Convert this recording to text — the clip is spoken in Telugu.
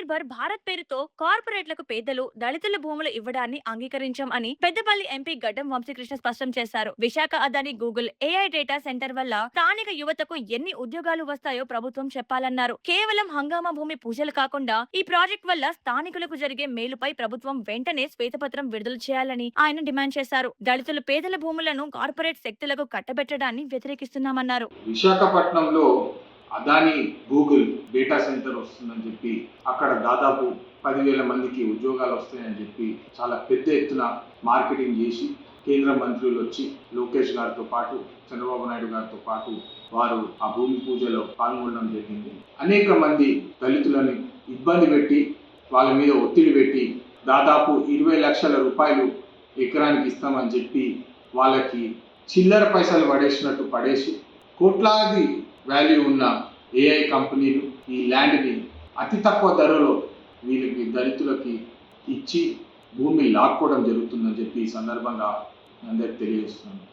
నిర్భర్ భారత్ పేరుతో కార్పొరేట్లకు పేదలు, దళితుల భూములు ఇవ్వడాన్ని అంగీకరించాం అని పెద్దపల్లి ఎంపీ గడ్డం వంశీకృష్ణ స్పష్టం చేశారు. Visakha Adani Google AI data centre వల్ల స్థానిక యువతకు ఎన్ని ఉద్యోగాలు వస్తాయో ప్రభుత్వం చెప్పాలన్నారు. కేవలం హంగామా భూమి పూజలు కాకుండా ఈ ప్రాజెక్ట్ వల్ల స్థానికులకు జరిగే మేలుపై ప్రభుత్వం వెంటనే శ్వేతపత్రం విడుదల చేయాలని ఆయన డిమాండ్ చేశారు. దళితులు పేదల భూములను కార్పొరేట్ శక్తులకు కట్టబెట్టడాన్ని వ్యతిరేకిస్తున్నామన్నారు. విశాఖపట్నంలో అదాని గూగుల్ డేటా సెంటర్ వస్తుందని చెప్పి అక్కడ దాదాపు 10,000 మందికి ఉద్యోగాలు వస్తాయని చెప్పి చాలా పెద్ద ఎత్తున మార్కెటింగ్ చేసి కేంద్ర మంత్రులు వచ్చి లోకేష్ గారితో పాటు చంద్రబాబు నాయుడు గారితో పాటు వారు ఆ భూమి పూజలో పాల్గొనడం జరిగింది. అనేక మంది దళితులను ఇబ్బంది పెట్టి వాళ్ళ మీద ఒత్తిడి పెట్టి దాదాపు 20 లక్షల రూపాయలు ఎకరానికి ఇస్తామని చెప్పి వాళ్ళకి చిల్లర పైసలు పడేసినట్టు పడేసి కోట్లాది వాల్యూ ఉన్న ఏఐ కంపెనీలు ఈ ల్యాండ్ని అతి తక్కువ ధరలో వీళ్ళకి దళితులకి ఇచ్చి భూమి లాక్కోవడం జరుగుతుందని చెప్పి ఈ సందర్భంగా అందరికి తెలియజేస్తున్నాను.